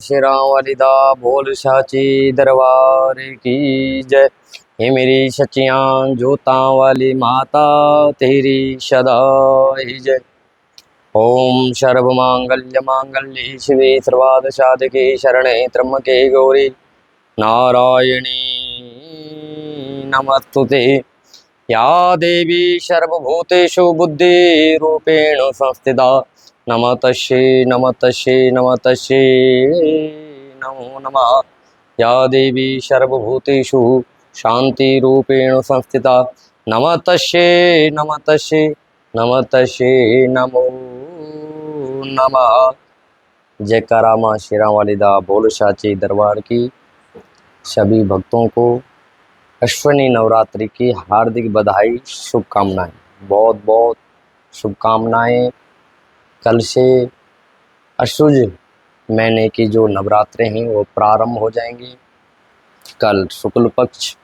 श्री राम वालिदा बोल साची दरबार की जय। हे मेरी सचियां जोतां वाली माता तेरी सदा ही जय। ओम सर्वमांगल्य मांगल्ये शिवे सर्वार्थ साधके शरणे त्र्यंबके गौरी नारायणी नमस्तुते। या देवी सर्वभूतेषु बुद्धिरूपेण संस्थिता नमस्तस्यै नमस्तस्यै नमस्तस्यै नमो नमः। या देवी सर्वभूतेषु शान्तिरूपेण संस्थिता नमस्तस्यै नमस्तस्यै नमस्तस्यै नमो नमः। जयकारा माँ श्री राम वालिदा बोल साची दरबार की। सभी भक्तों को अश्विनी नवरात्रि की हार्दिक बधाई शुभकामनाएं। बहुत बहुत शुभकामनाएं। कल से अशुज महीने की जो नवरात्रे हैं वो प्रारंभ हो जाएंगी। कल शुक्ल पक्ष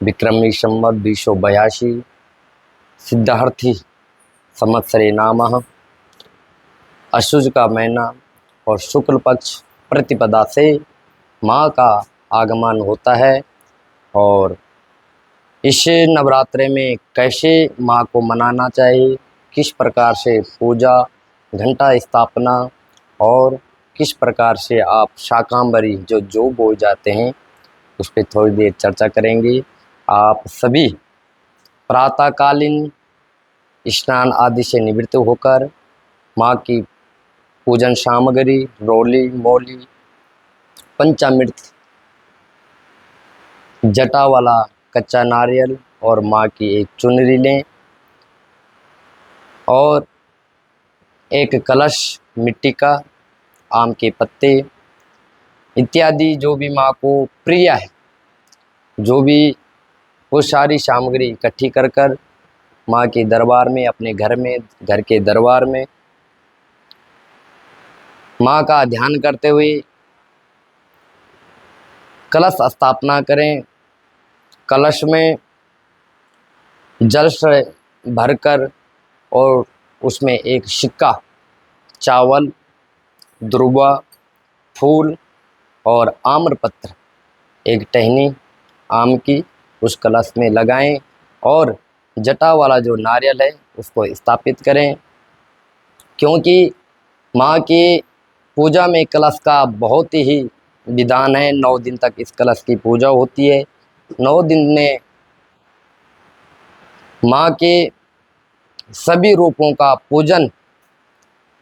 विक्रमी संवत 2082 सिद्धार्थी संवत्सरे नामः अशुज का महीना और शुक्ल पक्ष प्रतिपदा से माँ का आगमन होता है। और इस नवरात्रे में कैसे माँ को मनाना चाहिए, किस प्रकार से पूजा घंटा स्थापना और किस प्रकार से आप शाकांबरी जो बोल जाते हैं उस पर थोड़ी देर चर्चा करेंगे। आप सभी प्रातःकालीन स्नान आदि से निवृत्त होकर माँ की पूजन सामग्री रोली मोली पंचामृत जटा वाला कच्चा नारियल और माँ की एक चुनरी लें और एक कलश मिट्टी का, आम के पत्ते इत्यादि जो भी माँ को प्रिय है, जो भी वो सारी सामग्री इकट्ठी कर कर माँ के दरबार में, अपने घर में, घर के दरबार में माँ का ध्यान करते हुए कलश स्थापना करें। कलश में जल से भरकर और उसमें एक सिक्का, चावल, दुर्वा, फूल और आम्रपत्र, एक टहनी आम की उस कलश में लगाएं और जटा वाला जो नारियल है उसको स्थापित करें। क्योंकि माँ की पूजा में कलश का बहुत ही विधान है। 9 दिन तक इस कलश की पूजा होती है। 9 दिन में माँ के सभी रूपों का पूजन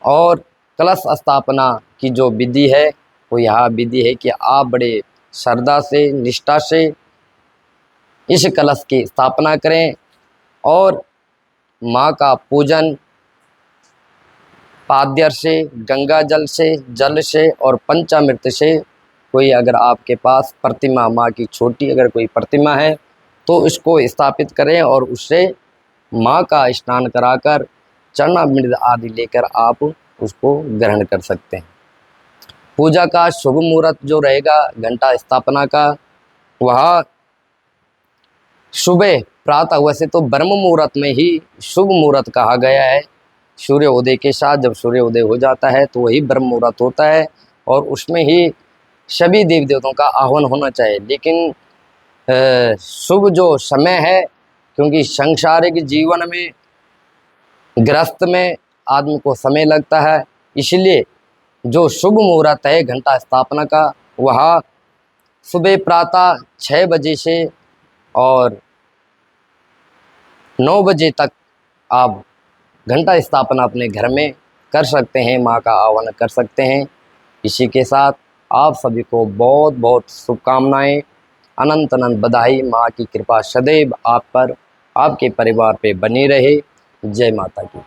और कलश स्थापना की जो विधि है वो यह विधि है कि आप बड़े श्रद्धा से निष्ठा से इस कलश की स्थापना करें और माँ का पूजन पाद्यर से, गंगा जल से और पंचामृत से। कोई अगर आपके पास प्रतिमा, माँ की छोटी अगर कोई प्रतिमा है तो इसको स्थापित करें और उससे माँ का स्नान कराकर चरणामृत आदि लेकर आप उसको ग्रहण कर सकते हैं। पूजा का शुभ मुहूर्त जो रहेगा घंटा स्थापना का, वह सुबह प्रातः, वैसे तो ब्रह्म मुहूर्त में ही शुभ मुहूर्त कहा गया है। सूर्य उदय के साथ जब सूर्य उदय हो जाता है तो वही ब्रह्म मुहूर्त होता है और उसमें ही सभी देवी देवताओं का आह्वान होना चाहिए। लेकिन शुभ जो समय है, क्योंकि सांसारिक जीवन में गृहस्थ में आदमी को समय लगता है, इसलिए जो शुभ मुहूर्त है घंटा स्थापना का वह सुबह प्रातः 6 बजे से और 9 बजे तक आप घंटा स्थापना अपने घर में कर सकते हैं, माँ का आह्वान कर सकते हैं। इसी के साथ आप सभी को बहुत बहुत शुभकामनाएं, अनंत अनंत बधाई। माँ की कृपा सदैव आप पर, आपके परिवार पे बनी रहे। जय माता की।